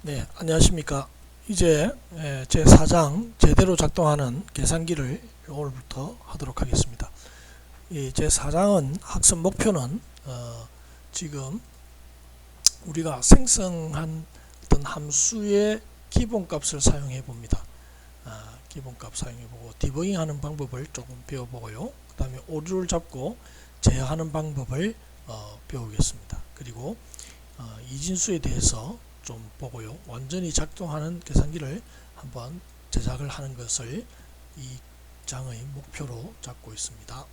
네, 안녕하십니까. 이제 제 4장 제대로 작동하는 계산기를 오늘부터 하도록 하겠습니다. 이 제 4장은 학습 목표는 지금 우리가 생성한 어떤 함수의 기본값을 사용해 봅니다. 기본값 사용해 보고 디버깅 하는 방법을 조금 배워보고요. 그 다음에 오류를 잡고 제어하는 방법을 배우겠습니다. 그리고 이진수에 대해서 좀 보고요. 완전히 작동하는 계산기를 한번 제작을 하는 것을 이 장의 목표로 잡고 있습니다.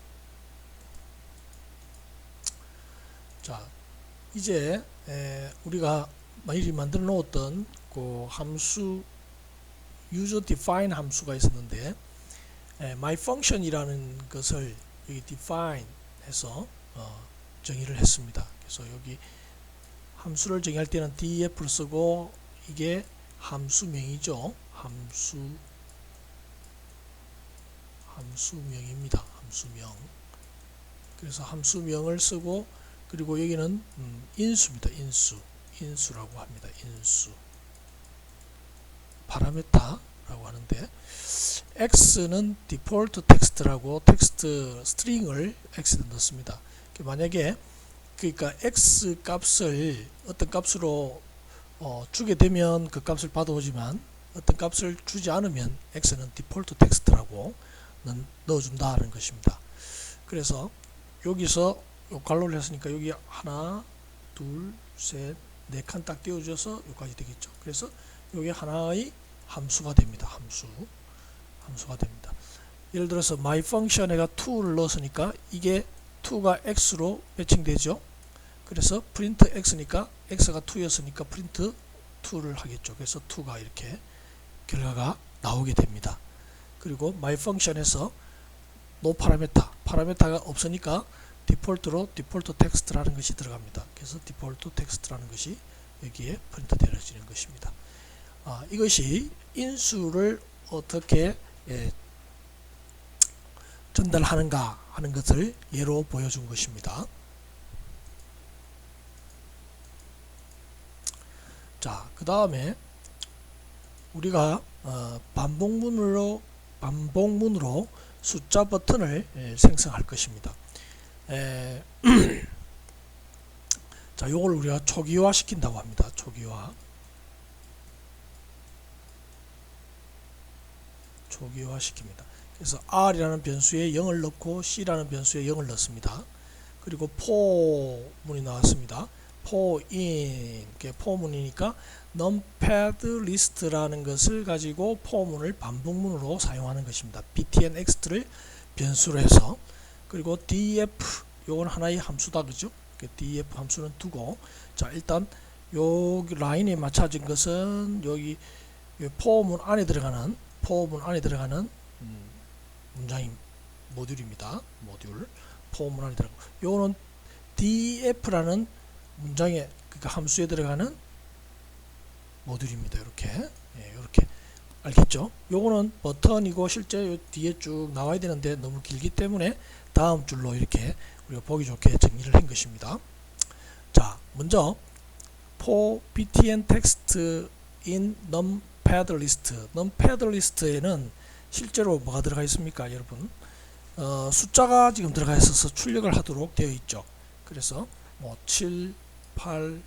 자, 이제 우리가 미리 만들어 놓았던 그 함수 user define 함수가 있었는데 myfunction이라는 것을 여기 define 해서 정의를 했습니다. 그래서 여기 함수를 정의할 때는 def를 쓰고 이게 함수명이죠. 함수명입니다. 함수명. 그래서 함수명을 쓰고 그리고 여기는 인수입니다. 인수라고 합니다. 인수. 파라메타라고 하는데 x는 디폴트 텍스트라고 텍스트 스트링을 x에 넣습니다. 만약에 그러니까 x 값을 어떤 값으로 주게 되면 그 값을 받아오지만 어떤 값을 주지 않으면 x는 디폴트 텍스트라고 넣어준다는 것입니다. 그래서 여기서 요 갈로를 했으니까 여기 하나, 둘, 셋, 네 칸 딱 띄워줘서 여기까지 되겠죠. 그래서 여기 하나의 함수가 됩니다. 함수가 됩니다. 예를 들어서 myfunction에가 2를 넣었으니까 이게 2가 x로 매칭되죠. 그래서 print x니까 x가 2였으니까 print 2를 하겠죠. 그래서 2가 이렇게 결과가 나오게 됩니다. 그리고 myfunction에서 no 파라메타가 없으니까 디폴트로 디폴트 텍스트라는 것이 들어갑니다. 그래서 디폴트 텍스트라는 것이 여기에 프린트 되어지는 것입니다. 이것이 인수를 어떻게 전달하는가 하는 것을 예로 보여준 것입니다. 자, 그 다음에 우리가 반복문으로 숫자 버튼을 생성할 것입니다. 자, 요걸 우리가 초기화 시킨다고 합니다. 초기화 시킵니다. 그래서 r이라는 변수에 0을 넣고 c라는 변수에 0을 넣습니다. 그리고 포문이 나왔습니다. 포인, 포문이니까 numpad list라는 것을 가지고 포문을 반복문으로 사용하는 것입니다. btnext를 변수로 해서 그리고 def 요건 하나의 함수다, 그죠? def 함수는 두고 자, 일단 요 라인에 맞춰진 것은 여기 포문 안에 들어가는 문장인 모듈입니다. 모듈 포문 안에 들어가고 요거는 def라는 문장에 그러니까 함수에 들어가는 모듈입니다. 이렇게 이렇게 알겠죠? 요거는 버튼이고 실제 요 뒤에 쭉 나와야 되는데 너무 길기 때문에 다음 줄로 이렇게 우리가 보기 좋게 정리를 한 것입니다. 자, 먼저 for btn text in numpad list. numpad list에는 실제로 뭐가 들어가 있습니까, 여러분? 숫자가 지금 들어가 있어서 출력을 하도록 되어 있죠. 그래서 뭐 7, 8,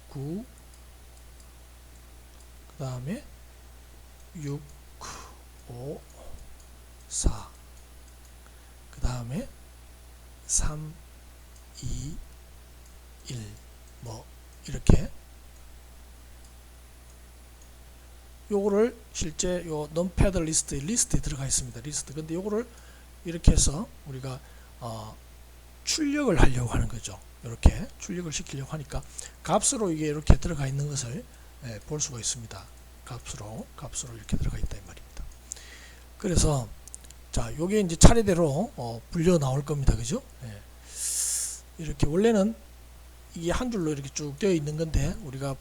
9, 그 다음에 6, 5, 4, 그 다음에 3, 2, 1, 뭐 이렇게 요거를 실제 요 numpad 리스트에 들어가 있습니다. 리스트. 근데 요거를 이렇게 해서 우리가 출력을 하려고 하는 거죠. 이렇게 출력을 시키려고 하니까 값으로 이게 이렇게 들어가 있는 것을 볼 수가 있습니다. 값으로 이렇게 들어가 있다 이 말입니다. 그래서 자, 요게 이제 차례대로 불려 나올 겁니다. 그죠? 이렇게 원래는 이게 한 줄로 이렇게 쭉 되어 있는 건데 우리가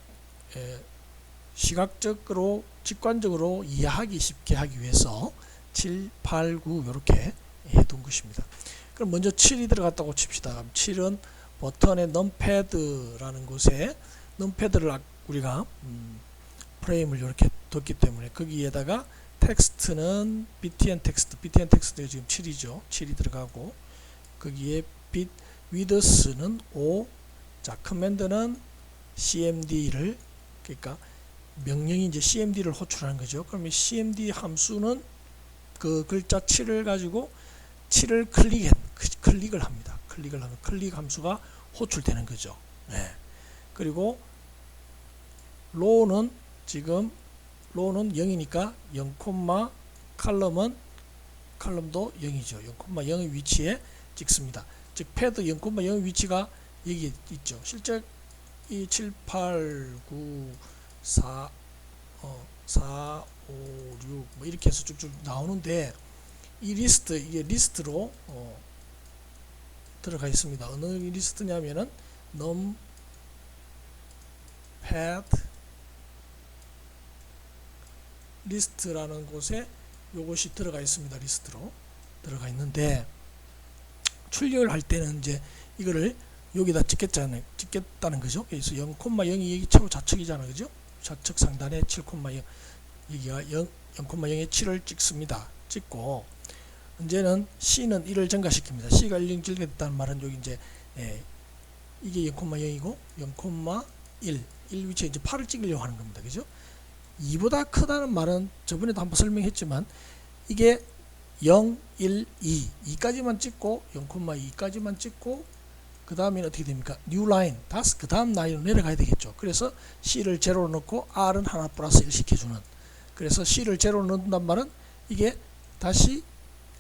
시각적으로 직관적으로 이해하기 쉽게 하기 위해서 7, 8, 9 이렇게 해둔 것입니다. 그럼 먼저 7이 들어갔다고 칩시다. 그럼 7은 버튼의 numpad라는 곳에 numpad를 우리가 프레임을 이렇게 뒀기 때문에 거기에다가 텍스트는 btn 텍스트가 지금 7이죠. 7이 들어가고 거기에 bit width는 5. 자, 커맨드는 cmd를 그러니까 명령이 이제 cmd를 호출하는 거죠. 그러면 cmd 함수는 그 글자 7을 가지고 7을 클릭을 합니다. 클릭을 하면 클릭 함수가 호출되는 거죠. 네. 그리고 로우는 지금 로우는 0이니까 0, 칼럼도 0이죠. 0,0의 위치에 찍습니다. 즉 패드 0,0의 위치가 여기 있죠. 실제 이 7, 8, 9, 4, 4, 5, 6 뭐 이렇게 해서 쭉쭉 나오는데 이 리스트 이게 리스트로 들어가 있습니다. 어느 리스트냐면은 numpad 리스트라는 곳에 요것이 들어가 있습니다. 리스트로 들어가 있는데 출력을 할 때는 이제 이거를 여기다 찍겠다는 거죠. 그래서 0,0이 여기 최고 좌측이잖아요. 그죠? 좌측 상단에 7,0 여기가 0,0에 7을 찍습니다. 찍고 이제는 C는 1을 증가시킵니다. C가 1을 증가했다는 말은 여기 이제 이게 0,0이고 0,1 위치에 이제 8을 찍으려고 하는 겁니다. 그죠? 2보다 크다는 말은 저번에도 한번 설명했지만 이게 0, 1, 2까지만 찍고 0,2까지만 찍고 그 다음에는 어떻게 됩니까? new line 그 다음 라인으로 내려가야 되겠죠. 그래서 C를 제로로 넣고 R은 하나 플러스 1 시켜주는, 그래서 C를 제로로 넣는단 말은 이게 다시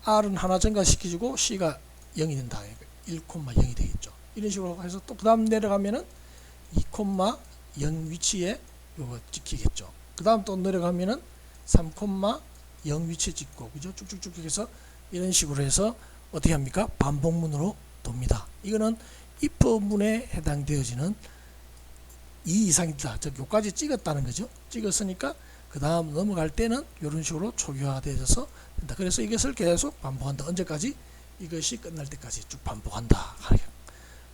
R은 하나 증가시켜주고 C가 0이 된다. 1,0이 되겠죠. 이런 식으로 해서 또 그 다음 내려가면은 2,0 위치에 요거 찍히겠죠. 그 다음 또 내려가면은 3,0 위치에 찍고, 그죠? 쭉쭉쭉 해서 이런 식으로 해서 어떻게 합니까? 반복문으로 돕니다. 이거는 if 문에 해당되어지는 2 이상이다. 즉 요까지 찍었다는 거죠. 찍었으니까 그 다음 넘어갈 때는 이런 식으로 초기화되어서 된다. 그래서 이것을 계속 반복한다. 언제까지? 이것이 끝날 때까지 쭉 반복한다.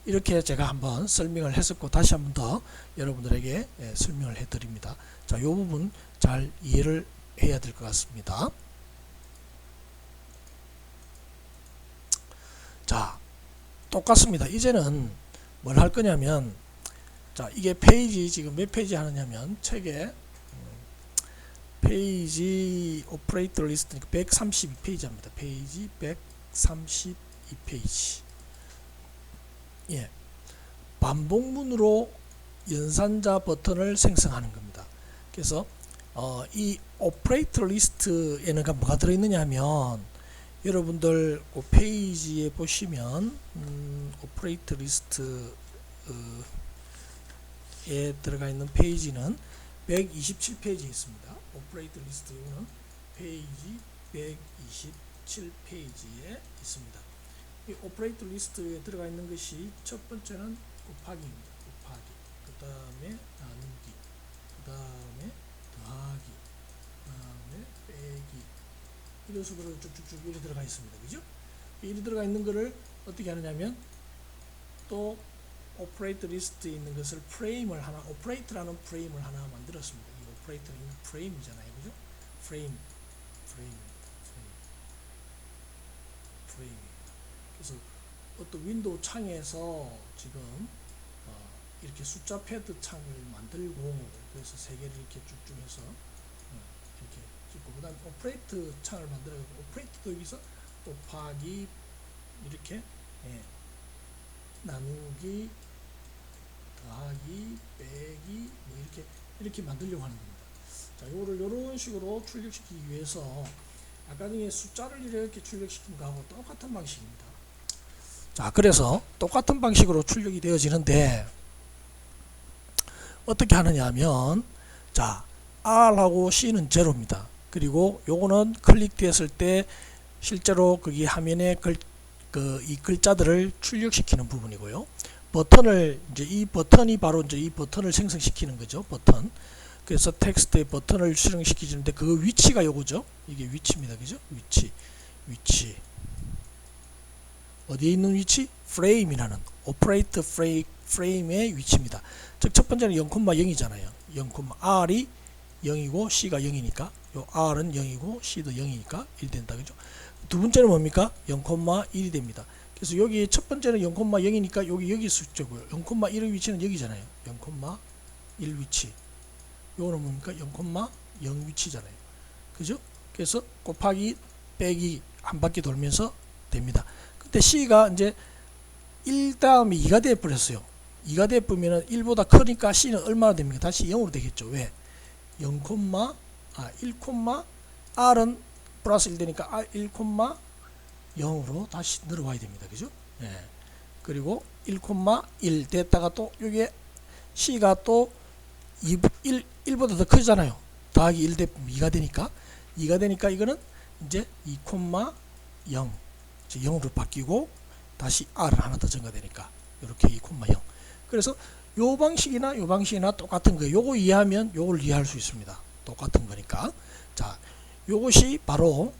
이렇게 제가 한번 설명을 했었고 다시 한번 더 여러분들에게 설명을 해드립니다. 자, 이 부분 잘 이해를 해야 될 것 같습니다. 자, 똑같습니다. 이제는 뭘 할 거냐면, 자, 이게 페이지 지금 몇 페이지 하느냐면 책에 페이지 오퍼레이터 리스트니까 132페이지 합니다. 페이지 132페이지. 예, 반복문으로 연산자 버튼을 생성하는 겁니다. 그래서 이 오퍼레이터 리스트에는 뭐가 들어있느냐 하면, 여러분들 그 페이지에 보시면 오퍼레이터 리스트에 들어가 있는 페이지는 127페이지에 있습니다. 오퍼레이터 리스트는 페이지 127페이지에 있습니다. 이 오퍼레이터 리스트에 들어가 있는 것이 첫 번째는 곱하기입니다. 곱하기, 그 다음에 나누기, 그 다음에 더하기, 그 다음에 빼기, 이런 식으로 쭉쭉쭉 이렇게 들어가 있습니다. 그죠? 이렇게 들어가 있는 거를 어떻게 하느냐면, 또 오퍼레이터 리스트에 있는 것을 프레임을 하나, 오퍼레이터라는 프레임을 하나 만들었습니다. 이 오퍼레이터는 프레임이잖아요. 그죠? 프레임. 그래서 어떤 윈도우 창에서 지금 이렇게 숫자 패드 창을 만들고, 그래서 세 개를 이렇게 쭉쭉 해서 이렇게 찍고, 그 다음 오퍼레이터 창을 만들어서 오퍼레이터도 여기서 곱하기, 이렇게 나누기, 더하기, 빼기, 뭐 이렇게 만들려고 하는 겁니다. 자, 요거를 이런 식으로 출력시키기 위해서 아까 전에 숫자를 이렇게 출력시킨 거하고 똑같은 방식입니다. 자, 그래서 똑같은 방식으로 출력이 되어지는데 어떻게 하느냐 하면, 자, R하고 C는 제로입니다. 그리고 요거는 클릭되었을 때 실제로 거기 화면에 이 글자들을 출력시키는 부분이고요. 버튼을 이제 이 버튼이 바로 이제 이 버튼을 생성시키는 거죠. 버튼. 그래서 텍스트의 버튼을 실행시키는데 그 위치가 요거죠. 이게 위치입니다. 그죠? 위치. 어디에 있는 위치? 프레임이라는 오퍼레이터 프레임의 위치입니다. 즉 첫 번째는 0,0이잖아요. 0, R이 0이고 C가 0이니까 요 R은 0이고 C도 0이니까 1이 된다. 그죠? 두 번째는 뭡니까? 0,1이 됩니다. 그래서 여기 첫 번째는 0,0이니까 여기 숫자고요. 0,1의 위치는 여기잖아요. 0,1 위치. 요거는 뭡니까? 0,0 위치잖아요. 그죠? 그래서 곱하기 빼기 한 바퀴 돌면서 됩니다. 근데 C가 이제 1 다음에 2가 돼 버렸어요. 2가 돼 버리면 1보다 크니까 C는 얼마나 됩니까? 다시 0으로 되겠죠. 왜? 1, R은 플러스 1 되니까 1,0으로 다시 늘어와야 됩니다. 그죠? 예. 그리고 1,1 됐다가 또 여기에 C가 또 1보다 더 크잖아요. 더하기 1 되면 2가 되니까 이거는 이제 2,0 0으로 바뀌고 다시 R은 하나 더 증가되니까 이렇게 2,0. 그래서 요 방식이나 똑같은 거예요. 요거 이해하면 요걸 이해할 수 있습니다. 똑같은 거니까. 자, 요것이 바로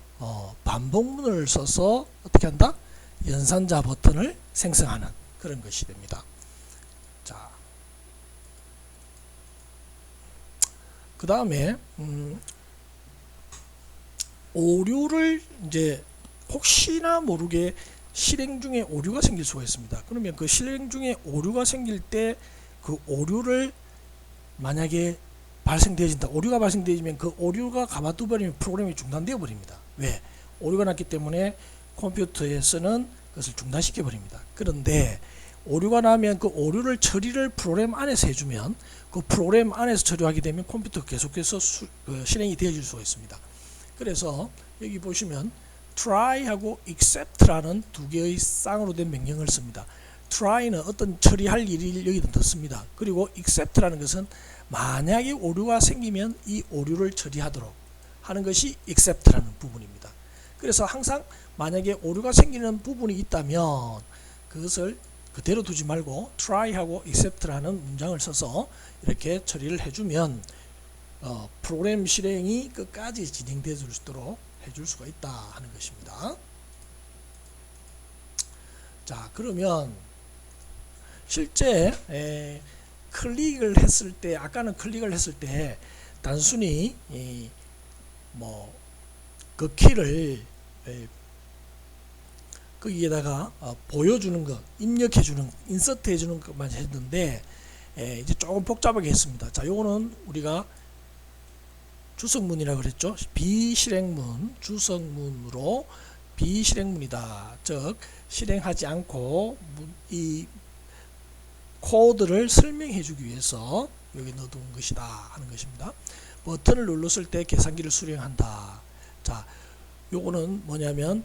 반복문을 써서 어떻게 한다? 연산자 버튼을 생성하는 그런 것이 됩니다. 자, 그 다음에 오류를 이제 혹시나 모르게 실행 중에 오류가 생길 수가 있습니다. 그러면 그 실행 중에 오류가 생길 때 그 오류를 만약에 발생되어진다. 오류가 발생되어지면 그 오류가 가만둬 버리면 프로그램이 중단되어 버립니다. 왜? 오류가 났기 때문에 컴퓨터에서는 그것을 중단시켜 버립니다. 그런데 오류가 나면 그 오류를 처리를 프로그램 안에서 해주면 그 프로그램 안에서 처리하게 되면 컴퓨터가 계속해서 실행이 되어질 수가 있습니다. 그래서 여기 보시면 try하고 except라는 두 개의 쌍으로 된 명령을 씁니다. try는 어떤 처리할 일을 여기다 넣습니다. 그리고 except라는 것은 만약에 오류가 생기면 이 오류를 처리하도록 하는 것이 except라는 부분입니다. 그래서 항상 만약에 오류가 생기는 부분이 있다면 그것을 그대로 두지 말고 try하고 except라는 문장을 써서 이렇게 처리를 해주면 프로그램 실행이 끝까지 진행되어 줄 수 있도록 해줄 수가 있다 하는 것입니다. 자, 그러면 실제 클릭을 했을 때, 아까는 클릭을 했을 때 단순히 그 키를 거기에다가 보여주는 것, 입력해주는, 인서트해주는 것만 했는데 이제 조금 복잡하게 했습니다. 자, 요거는 우리가 주석문이라고 그랬죠. 비실행문, 주석문으로 비실행문이다. 즉 실행하지 않고 이 코드를 설명해 주기 위해서 여기 넣어둔 것이다 하는 것입니다. 버튼을 눌렀을 때 계산기를 수령한다. 자, 요거는 뭐냐면,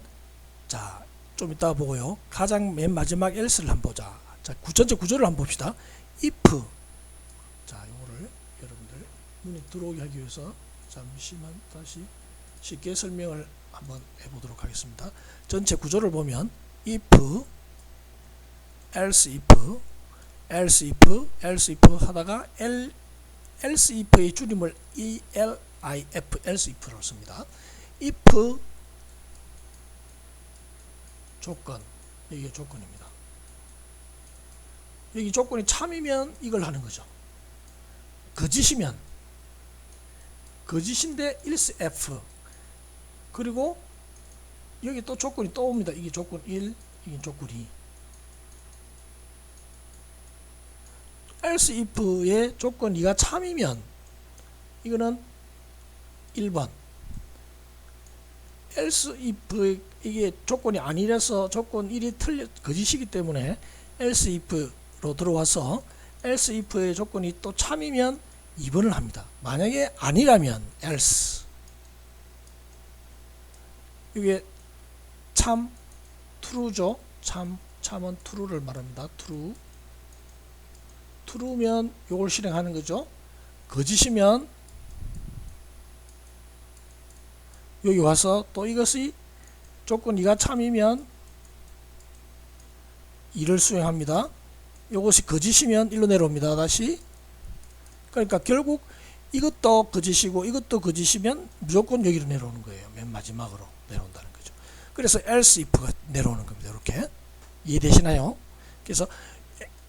자, 좀 이따 보고요. 가장 맨 마지막 else를 한번 보자. 자, 전체 구조를 한번 봅시다. if. 자, 요거를 여러분들 눈에 들어오게 하기 위해서 잠시만 다시 쉽게 설명을 한번 해보도록 하겠습니다. 전체 구조를 보면 if, else if, else if, else if 하다가 else if의 줄임을 elif, else if로 씁니다. if 조건, 이게 조건입니다. 여기 조건이 참이면 이걸 하는 거죠. 거짓이면, 거짓인데 else if, 그리고 여기 또 조건이 또 옵니다. 이게 조건 1, 이게 조건 2. else if의 조건 2가 참이면 이거는 1번. else if 이게 조건이 아니라서 조건 1이 거짓이기 때문에 else if로 들어와서 else if의 조건이 또 참이면 2번을 합니다. 만약에 아니라면 else. 이게 참 true죠. 참은 true를 말합니다. true면 요걸 실행하는 거죠. 거짓이면 여기 와서 또 이것이 조건 2가 참이면 2를 수행합니다. 이것이 거짓이면 1로 내려옵니다. 다시. 그러니까 결국 이것도 거짓이고 이것도 거짓이면 무조건 여기로 내려오는 거예요. 맨 마지막으로 내려온다는 거죠. 그래서 else if가 내려오는 겁니다. 이렇게 이해되시나요? 그래서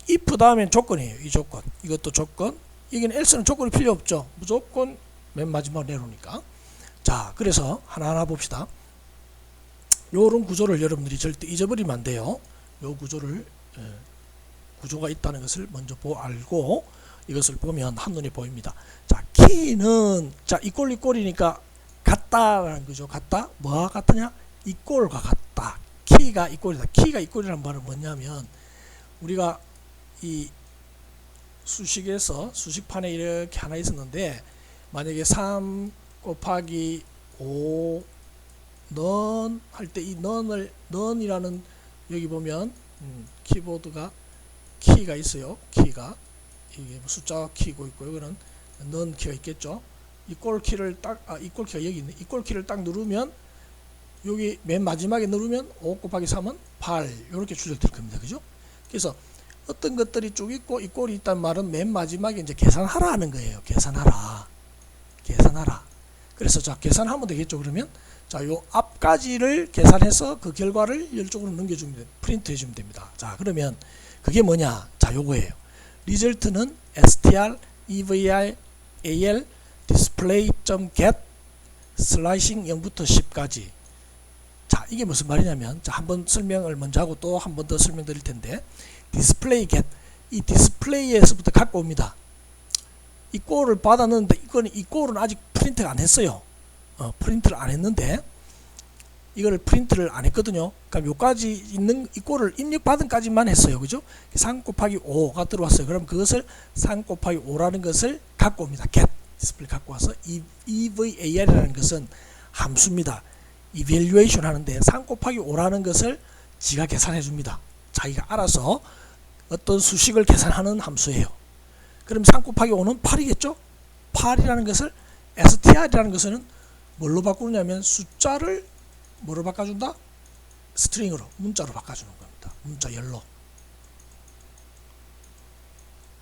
if 다음엔 조건이에요. 이 조건, 이것도 조건. 여기는 else는 조건이 필요 없죠. 무조건 맨 마지막 내놓으니까. 자, 그래서 하나하나 봅시다. 요런 구조를 여러분들이 절대 잊어버리면 안 돼요. 요 구조를 구조가 있다는 것을 먼저 알고 이것을 보면 한눈에 보입니다. 자, 키는 자 이꼴이니까 같다라는 거죠. 같다. 뭐가 같으냐? 이꼴과 같다. 키가 이꼴이다. 키가 이꼴이라는 말은 뭐냐면 우리가 이 수식에서 수식판에 이렇게 하나 있었는데 만약에 3 곱하기 5 넌 할 때 이 넌이라는 여기 보면 키보드가 키가 있어요. 키가 이게 숫자 키고 있고요. 이거는 넌 키가 있겠죠. 이꼴 키를 딱 이꼴 키가 여기 있네. 이꼴 키를 딱 누르면 여기 맨 마지막에 누르면 5 곱하기 3은 8 이렇게 출력될 겁니다. 그죠? 그래서 어떤 것들이 쭉 있고 이꼴이 있다는 말은 맨 마지막에 이제 계산하라 하는 거예요. 계산하라. 그래서 자 계산하면 되겠죠. 그러면 자 요 앞까지를 계산해서 그 결과를 이쪽으로 넘겨주면 됩니다. 프린트 해주면 됩니다. 자 그러면 그게 뭐냐? 자 요거예요. 리절트는 str evr al display.get 슬라이싱 0부터 10까지. 자 이게 무슨 말이냐면 자 한번 설명을 먼저 하고 또 한 번 더 설명드릴 텐데 디스플레이 get 이 디스플레이에서부터 갖고 옵니다. 이 꼴을 받았는데 이 꼴은 아직 프린트가 안 했어요. 프린트를 안 했는데 이거를 프린트를 안 했거든요. 그럼 요까지 있는 이 꼴을 입력받은 까지만 했어요. 그죠? 3 곱하기 5가 들어왔어요. 그럼 그것을 3 곱하기 5라는 것을 갖고 옵니다. get 디스플레이 갖고 와서 EVAR이라는 것은 함수입니다. evaluation 하는데 3 곱하기 5라는 것을 지가 계산해 줍니다. 자기가 알아서 어떤 수식을 계산하는 함수예요. 그럼 3 곱하기 5는 8이겠죠? 8이라는 것을 str이라는 것은 뭘로 바꾸냐면 숫자를 뭐로 바꿔준다? 스트링으로 문자로 바꿔주는 겁니다.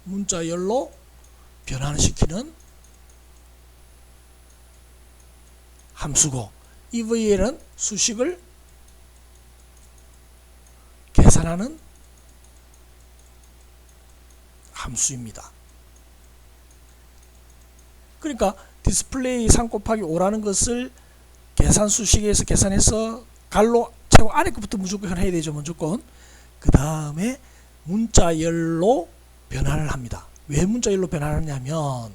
문자열로 변환시키는 함수고 EVL은 수식을 계산하는 함수입니다. 그러니까 디스플레이 3 곱하기 5라는 것을 계산 수식에서 계산해서 갈로 최고 아래 것부터 무조건 해야 되죠. 무조건. 그 다음에 문자열로 변환을 합니다. 왜 문자열로 변환하냐면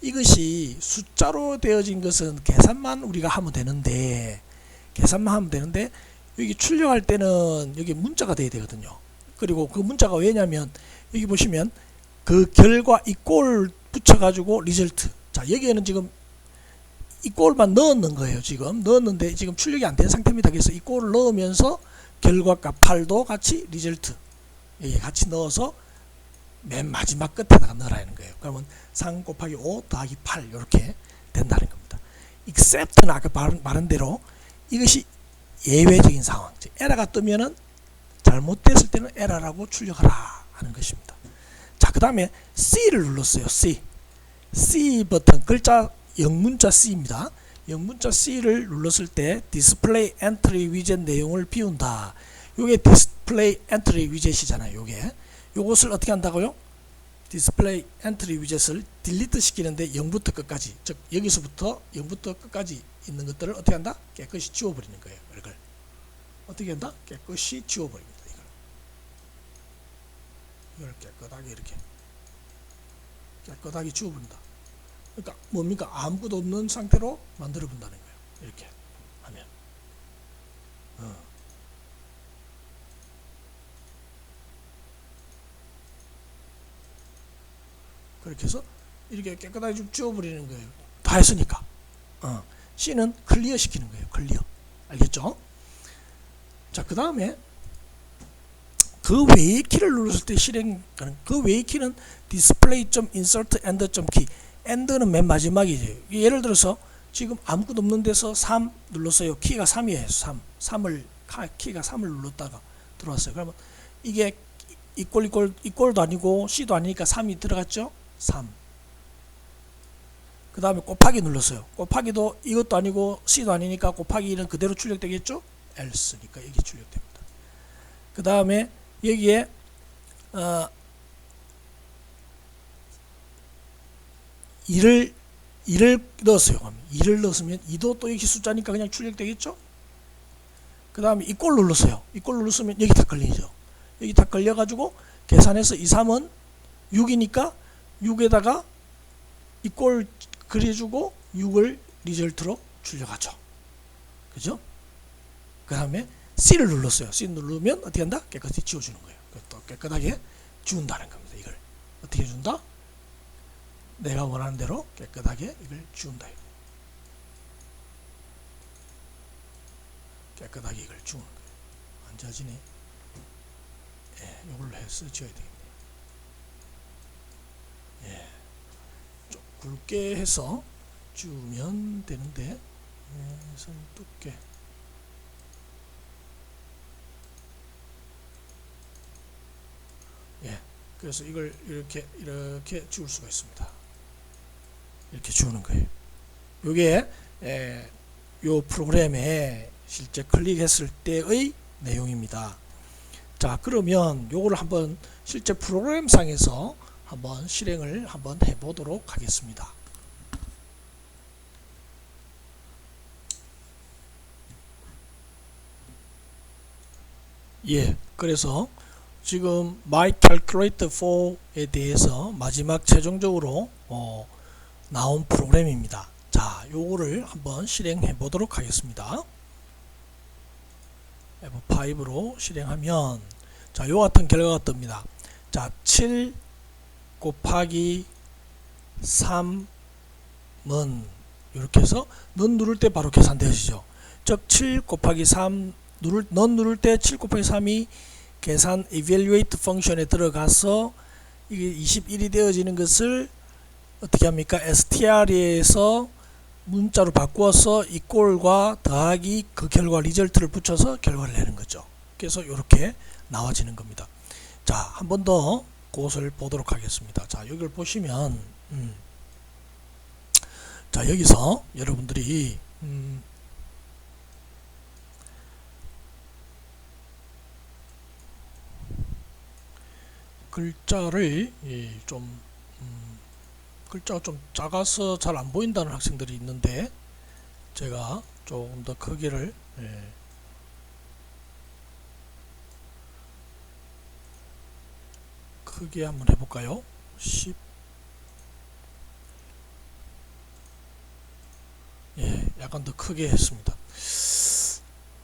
이것이 숫자로 되어진 것은 계산만 우리가 하면 되는데 여기 출력할 때는 여기 문자가 돼야 되거든요. 그리고 그 문자가 왜냐면 여기 보시면 그 결과 이 꼴 붙여가지고 리절트. 자 여기에는 지금 이 꼴만 넣는 거예요. 지금 넣었는데 지금 출력이 안 된 상태입니다. 그래서 이 꼴을 넣으면서 결과값 8도 같이 리절트 같이 넣어서 맨 마지막 끝에다가 넣으라는 거예요. 그러면 3 곱하기 5 더하기 8 이렇게 된다는 겁니다. except는 아까 말한 대로 이것이 예외적인 상황. 즉 에러가 뜨면은 잘못됐을 때는 에러라고 출력하라 하는 것입니다. 자, 그 다음에 C를 눌렀어요. C 버튼 글자 영문자 C입니다. 영문자 C를 눌렀을 때 디스플레이 엔트리 위젯 내용을 비운다. 요게 디스플레이 엔트리 위젯이잖아요. 요것을 어떻게 한다고요? 디스플레이 엔트리 위젯을 딜리트 시키는데 0부터 끝까지, 즉 여기서부터 0부터 끝까지 있는 것들을 어떻게 한다? 깨끗이 지워버리는 거예요. 이걸 어떻게 한다? 깨끗이 지워버립니다. 이걸 깨끗하게 이렇게 깨끗하게 지워버린다. 그러니까 뭡니까? 아무것도 없는 상태로 만들어 본다는 거예요. 이렇게 하면 그렇게 해서 이렇게 깨끗하게 좀 지워버리는 거예요. 다 했으니까. C는 클리어 시키는 거예요. 클리어. 알겠죠? 자, 그 다음에 그 외의 키를 눌렀을 때 실행하는 그 외의 키는 display.insert end.key. end는 맨 마지막이지. 예를 들어서 지금 아무것도 없는 데서 3 눌렀어요. 키가 3이에요. 키가 3을 눌렀다가 들어왔어요. 그러면 이게 이꼴도 아니고 C도 아니니까 3이 들어갔죠? 3. 그 다음에 곱하기 눌렀어요. 곱하기도 이것도 아니고 C도 아니니까 곱하기는 그대로 출력되겠죠? else니까 여기 출력됩니다. 그 다음에 여기에 2를 2를 넣었어요. 그럼 2를 넣었으면 2도 또 여기 숫자니까 그냥 출력되겠죠? 그 다음에 이꼴 눌렀어요. 이꼴 눌렀으면 여기 다 걸리죠. 여기 다 걸려가지고 계산해서 2, 3은 6이니까 6에다가 이꼴 그려주고 6을 리절트로 출력하죠. 그죠? 그 다음에 C를 눌렀어요. C 누르면 어떻게 한다? 깨끗이 지워주는 거예요. 또 깨끗하게 지운다는 겁니다. 이걸 어떻게 준다? 내가 원하는 대로 깨끗하게 이걸 지운다. 깨끗하게 이걸 지우는 거예요. 안 지워지네. 예, 이걸로 해서 지워야 되겠네요. 예, 좀 굵게 해서 지우면 되는데, 선 두께. 예, 그래서 이걸 이렇게 지울 수가 있습니다. 이렇게 지우는 거예요. 요게 요 프로그램에 실제 클릭했을 때의 내용입니다. 자, 그러면 요거를 한번 실제 프로그램 상에서 한번 실행을 한번 해보도록 하겠습니다. 예, 그래서 지금 My Calculator 4에 대해서 마지막 최종적으로 나온 프로그램입니다. 자, 요거를 한번 실행해 보도록 하겠습니다. F5로 실행하면 자, 요 같은 결과가 뜹니다. 자, 7 곱하기 3은 이렇게 해서 넌 누를 때 바로 계산되어지죠. 즉 7 곱하기 3 넌 누를 때 7 곱하기 3이 계산 evaluate 펑션에 들어가서 이게 21이 되어지는 것을 어떻게 합니까? str에서 문자로 바꾸어서 이꼴과 더하기 그 결과 리절트를 붙여서 결과를 내는 거죠. 그래서 이렇게 나와지는 겁니다. 자, 한 번 더 그것을 보도록 하겠습니다. 자, 여기를 보시면 자, 여기서 여러분들이 글자를 글자가 좀 작아서 잘 안 보인다는 학생들이 있는데 제가 조금 더 크기를 크게 한번 해볼까요? 10 예, 약간 더 크게 했습니다.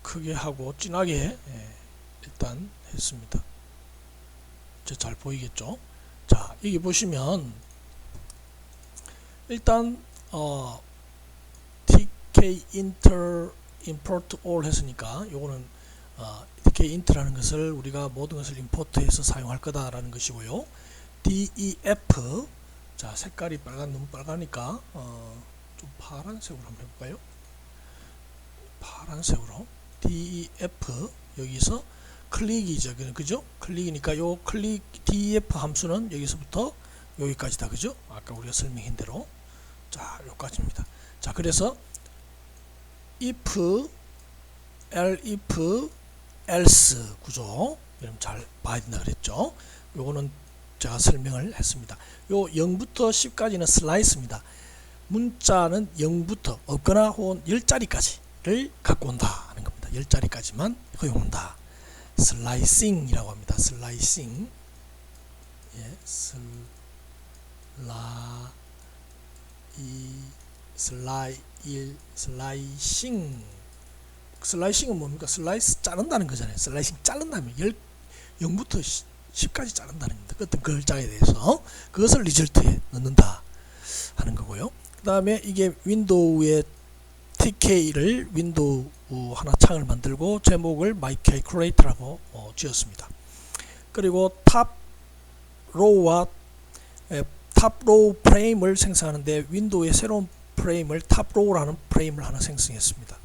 크게 하고 진하게 일단 했습니다. 이제 잘 보이겠죠? 자, 여기 보시면 일단 tk inter import all 했으니까 요거는 tk int라는 것을 우리가 모든 것을 임포트해서 사용할 거다라는 것이고요. def 자, 색깔이 너무 빨가니까 좀 파란색으로 한번 해볼까요? 파란색으로 def 여기서 클릭이죠. 그죠? 클릭이니까 요 클릭 def 함수는 여기서부터 여기까지다. 그죠? 아까 우리가 설명한 대로 자, 여기까지입니다. 자, 그래서 if elif else 구조 여러분 잘 봐야 된다 그랬죠? 요거는 제가 설명을 했습니다. 요 0부터 10까지는 슬라이스입니다. 문자는 0부터 없거나 혹은 10자리까지를 갖고 온다 하는 겁니다. 10자리까지만 허용한다. 슬라이싱이라고 합니다. 슬라이싱. 예, 슬라이싱. 슬라이싱은 뭡니까? 슬라이스 자른다는 거잖아요. 슬라이싱 자른다면 0부터 10까지 자른다는 겁니다. 어떤 글자에 대해서 그것을 리절트에 넣는다 하는 거고요. 그 다음에 이게 윈도우의 TK를 윈도우 하나 창을 만들고 제목을 My Calculator라고 지었습니다. 그리고 탑 로우와 탑 로우 프레임을 생성하는데 윈도우의 새로운 프레임을 탑 로우라는 프레임을 하나 생성했습니다.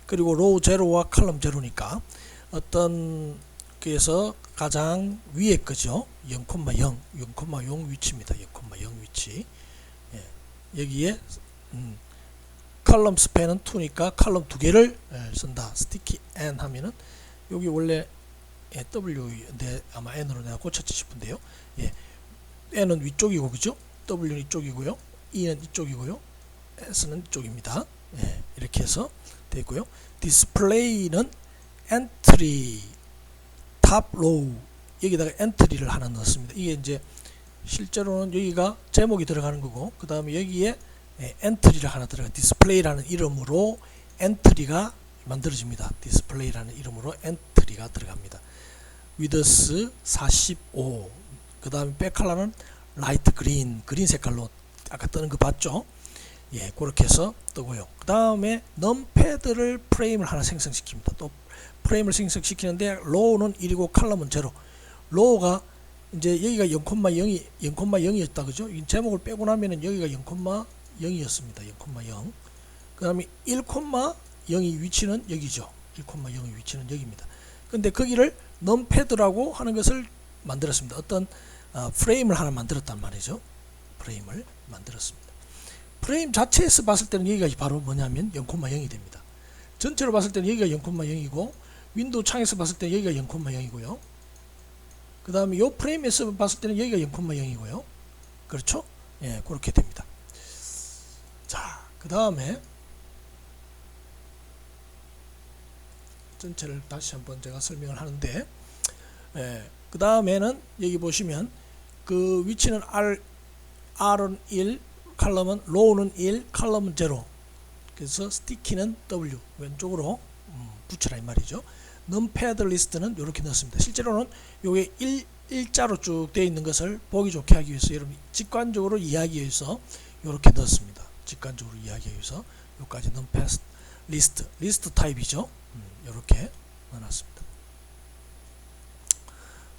그리고 로우 제로와 컬럼 제로니까 어떤 그래서 가장 위에 거죠. 0,0 위치입니다. 0,0 위치. 예, 여기에 컬럼 스팬은 2니까 컬럼 두 개를 쓴다. 스티키 N 하면은 여기 원래 W인데 아마 N으로 내가 고쳤지 싶은데요. 예, N은 위쪽이고 그죠? W는 이쪽이고요. E는 이쪽이고요. S는 이쪽입니다. 예, 이렇게 해서 되어 있고요. 디스플레이는 엔트리 탑 로우 여기다가 엔트리를 하나 넣었습니다. 이게 이제 실제로는 여기가 제목이 들어가는 거고, 그 다음에 여기에 엔트리를 하나 들어가 디스플레이라는 이름으로 엔트리가 만들어집니다. 디스플레이라는 이름으로 엔트리가 들어갑니다. 위드스 45, 그 다음에 백컬러는 라이트 그린, 그린 색깔로 아까 뜨는 거 봤죠? 예, 그렇게 해서 뜨고요. 그 다음에 넘패드를 프레임을 하나 생성시킵니다. 또 프레임을 생성시키는데 로우는 1이고 칼럼은 0. 로우가 이제 여기가 0,0이었다 그죠? 이 제목을 빼고 나면은 여기가 0,0이었습니다. 0,0. 그 다음에 1,0의 위치는 여기죠. 1,0의 위치는 여기입니다. 근데 거기를 넘패드라고 하는 것을 만들었습니다. 어떤 프레임을 하나 만들었단 말이죠. 프레임을 만들었습니다. 프레임 자체에서 봤을 때는 여기가 바로 뭐냐면 0,0이 됩니다. 전체로 봤을 때는 여기가 0,0이고 윈도우 창에서 봤을 때는 여기가 0,0이고요. 그 다음에 이 프레임에서 봤을 때는 여기가 0,0이고요. 그렇죠? 예, 그렇게 됩니다. 자, 그 다음에 전체를 다시 한번 제가 설명을 하는데, 예, 그 다음에는 여기 보시면 그 위치는 R은 1, 칼럼은 로우는 1, 칼럼은 0. 그래서 스티키는 W 왼쪽으로 붙여라 이 말이죠. 넘패드 리스트는 이렇게 넣었습니다. 실제로는 요게 일자로 쭉 되어 있는 것을 보기 좋게 하기 위해서 여러분 직관적으로 이해하기 위해서 이렇게 넣었습니다. 직관적으로 이해하기 위해서 요까지 넘패드 리스트 타입이죠. 이렇게 넣어놨습니다.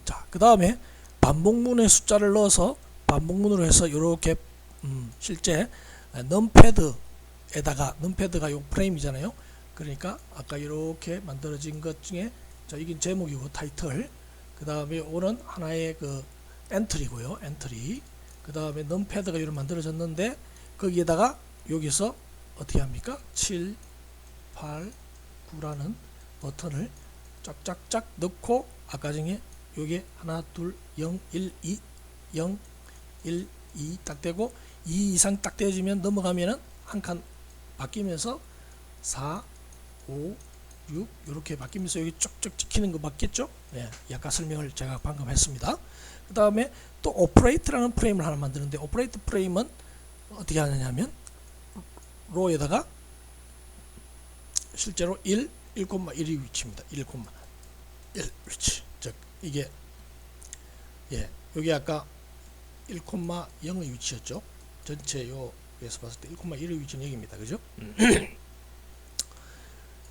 자, 그 다음에 반복문의 숫자를 넣어서 반복문으로 해서 이렇게 실제 넘패드에다가 넘패드가 요 프레임이잖아요. 그러니까 아까 이렇게 만들어진 것 중에 자, 이게 제목이고 타이틀, 그 다음에 오는 하나의 그 엔트리고요. 엔트리. 그 다음에 넘패드가 이렇게 만들어졌는데 거기에다가 여기서 어떻게 합니까? 7, 8, 9라는 버튼을 쫙쫙쫙 넣고 아까 중에 요게 하나, 둘, 0, 1, 2, 0, 1, 2 딱 되고 2 이상 딱 되어지면 넘어가면은 한 칸 바뀌면서 4, 5, 6 이렇게 바뀌면서 여기 쭉쭉 찍히는 거 맞겠죠? 예, 약간 설명을 제가 방금 했습니다. 그 다음에 또 오퍼레이트라는 프레임을 하나 만드는데 오퍼레이트 프레임은 어떻게 하느냐면 로에다가 실제로 1,1이 위치입니다. 1,1 위치. 즉 이게 예, 여기 아까 1,0의 위치였죠. 전체 요에서 봤을 때 1,1의 위치는 여기입니다. 그죠?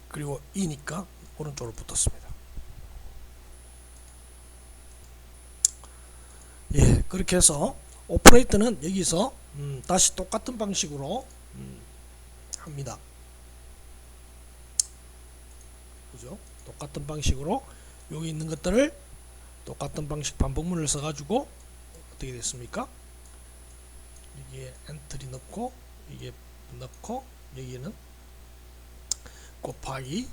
그리고 2니까 오른쪽으로 붙었습니다. 예, 그렇게 해서 오퍼레이트는 여기서 다시 똑같은 방식으로 합니다. 그죠? 똑같은 방식으로 여기 있는 것들을 똑같은 방식 반복문을 써가지고 어떻게 됐습니까? 여기에 엔트리 넣고 이게 넣고 여기는 곱하기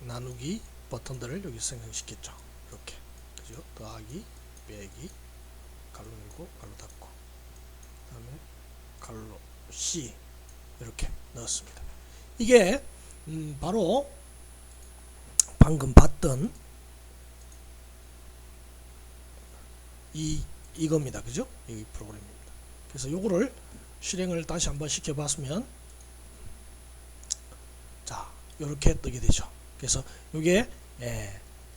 나누기 버튼들을 여기 생성시켰죠. 이렇게 그죠? 더하기 빼기 갈로 열고 갈로 닫고 그 다음에 갈로 C 이렇게 넣었습니다. 이게 바로 방금 봤던 이겁니다. 그죠? 이 프로그램입니다. 그래서 요거를 실행을 다시 한번 시켜봤으면 자, 요렇게 뜨게 되죠. 그래서 요게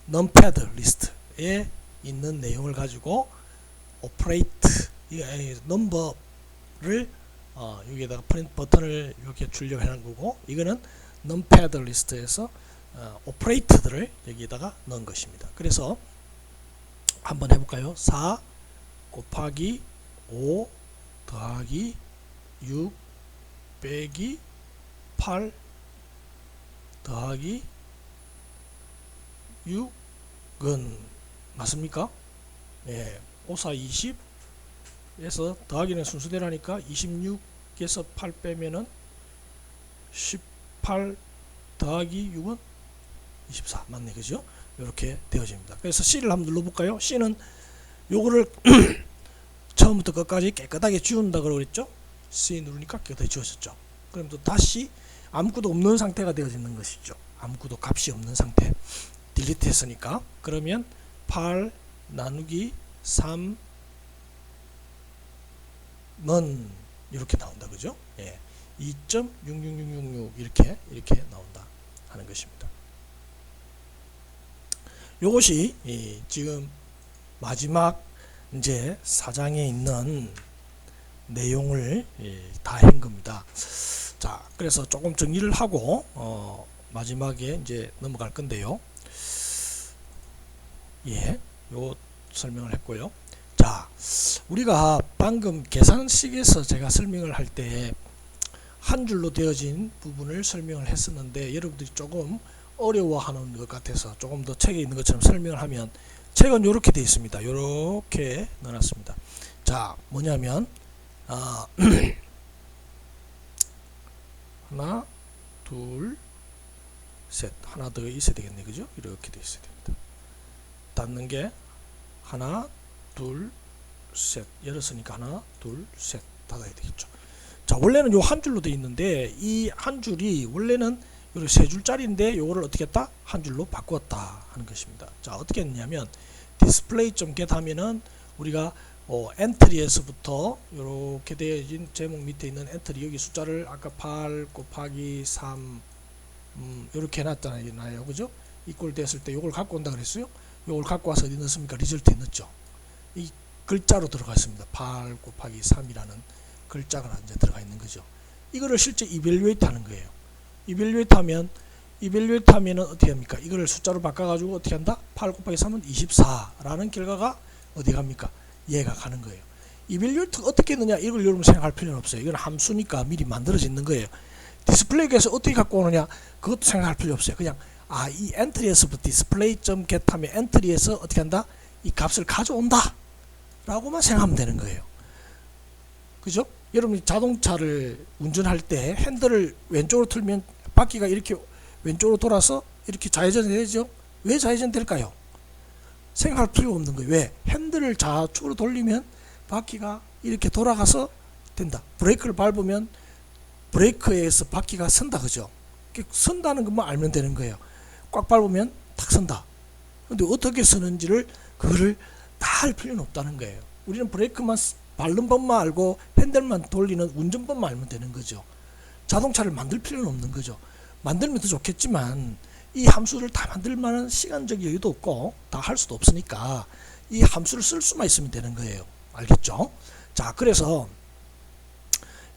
넘패드 리스트에 있는 내용을 가지고 오퍼레이트 넘버를 여기에다가 프린트 버튼을 이렇게 출력을 하는 거고 이거는 넘패드 리스트에서 오퍼레이트들을 여기에다가 넣은 것입니다. 그래서 한번 해볼까요? 4 곱하기 5 더하기 6 빼기 8 더하기 6은 맞습니까? 예, 5, 4, 20에서 더하기는 순서대로 하니까 26에서 8 빼면은 18 더하기 6은 24 맞네 그죠? 이렇게 되어집니다. 그래서 C를 한번 눌러볼까요? C는 요거를 처음부터 끝까지 깨끗하게 지운다 그랬죠? C 누르니까 깨끗하게 지워졌죠. 그럼 또 다시 아무것도 없는 상태가 되어지는 것이죠. 아무것도 값이 없는 상태. 딜리트 했으니까. 그러면 8 나누기 3은 이렇게 나온다. 그죠? 예. 2.66666 이렇게 나온다 하는 것입니다. 요것이 지금 마지막 이제 4장에 있는 내용을 다 한 겁니다. 자, 그래서 조금 정리를 하고 마지막에 이제 넘어갈 건데요. 예, 요 설명을 했고요. 자, 우리가 방금 계산식에서 제가 설명을 할 때 한 줄로 되어진 부분을 설명을 했었는데 여러분들이 조금 어려워하는 것 같아서 조금 더 책에 있는 것처럼 설명을 하면, 책은 이렇게 되어 있습니다. 이렇게 넣어놨습니다. 자, 뭐냐면 하나, 둘, 셋. 하나 더 있어야 되겠네. 그죠? 이렇게 되어 있어야 됩니다. 닫는 게 하나, 둘, 셋. 열었으니까 하나, 둘, 셋. 닫아야 되겠죠. 자, 원래는 요 한 줄로 되어 있는데 이 한 줄이 원래는 요렇게 세 줄짜리인데 요거를 어떻게 했다? 한 줄로 바꾸었다 하는 것입니다. 자, 어떻게 했냐면 display.get 하면은 우리가 엔트리에서부터 이렇게 되어진 제목 밑에 있는 엔트리, 여기 숫자를 아까 8 곱하기 3 이렇게 해놨잖아요. 그죠? 이꼴 됐을 때 요걸 갖고 온다 그랬어요. 요걸 갖고 와서 어디 넣습니까? 리절트에 넣었죠. 이 글자로 들어가 있습니다. 8 곱하기 3이라는 글자가 이제 들어가 있는 거죠. 이거를 실제 이벨리웨이트 하는 거예요. 이벨리웨이트 하면은 어떻게 합니까? 이거를 숫자로 바꿔가지고 어떻게 한다? 8 곱하기 3은 24라는 결과가 어디 갑니까? 얘가 가는 거예요. 이벨리웨이트가 어떻게 했느냐? 이걸 여러분 생각할 필요는 없어요. 이건 함수니까 미리 만들어져 있는 거예요. 디스플레이에서 어떻게 갖고 오느냐? 그것도 생각할 필요 없어요. 그냥 이 엔트리에서부터 display.get 하면 엔트리에서 어떻게 한다? 이 값을 가져온다 라고만 생각하면 되는 거예요. 그죠? 여러분이 자동차를 운전할 때 핸들을 왼쪽으로 틀면 바퀴가 이렇게 왼쪽으로 돌아서 이렇게 좌회전이 되죠? 왜 좌회전 될까요? 생각할 필요 없는 거예요. 왜? 핸들을 좌측으로 돌리면 바퀴가 이렇게 돌아가서 된다. 브레이크를 밟으면 브레이크에서 바퀴가 선다. 그죠? 선다는 것만 알면 되는 거예요. 꽉 밟으면 탁 선다. 근데 어떻게 쓰는지를 그거를 다 할 필요는 없다는 거예요. 우리는 브레이크만 밟는 법만 알고 핸들만 돌리는 운전법만 알면 되는 거죠. 자동차를 만들 필요는 없는 거죠. 만들면 더 좋겠지만 이 함수를 다 만들 만한 시간적 여유도 없고 다 할 수도 없으니까 이 함수를 쓸 수만 있으면 되는 거예요. 알겠죠? 자, 그래서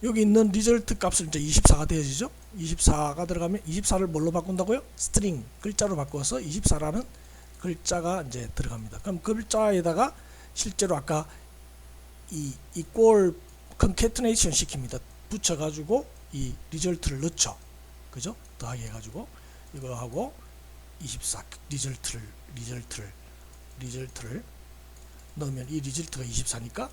여기 있는 리절트 값을 이제 24가 되어지죠. 24가 들어가면 24를 뭘로 바꾼다고요? 스트링 글자로 바꿔서 24라는 글자가 이제 들어갑니다. 그럼 그 글자에다가 실제로 아까 이 equal concatenation 시킵니다. 붙여가지고 이 리절트를 넣죠. 그죠? 더하기 해가지고 이거 하고 24 리절트를 넣으면 이 리절트가 24니까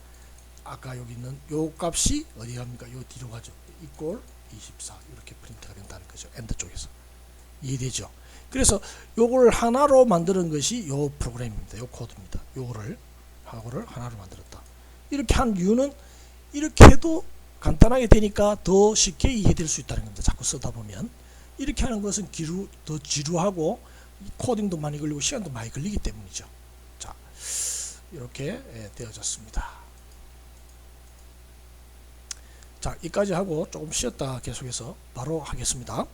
아까 여기 있는 요 값이 어디 갑니까? 요 뒤로 가죠. equal 24 이렇게 프린트가 된다는 거죠. 엔드 쪽에서. 이해되죠? 그래서 요걸 하나로 만드는 것이 요 프로그램입니다. 요 코드입니다. 요거를 하나로 만들었다. 이렇게 한 이유는 이렇게 해도 간단하게 되니까 더 쉽게 이해될 수 있다는 겁니다. 자꾸 쓰다 보면 이렇게 하는 것은 더 지루하고 코딩도 많이 걸리고 시간도 많이 걸리기 때문이죠. 자, 이렇게 되어졌습니다. 자, 여기까지 하고 조금 쉬었다 계속해서 바로 하겠습니다.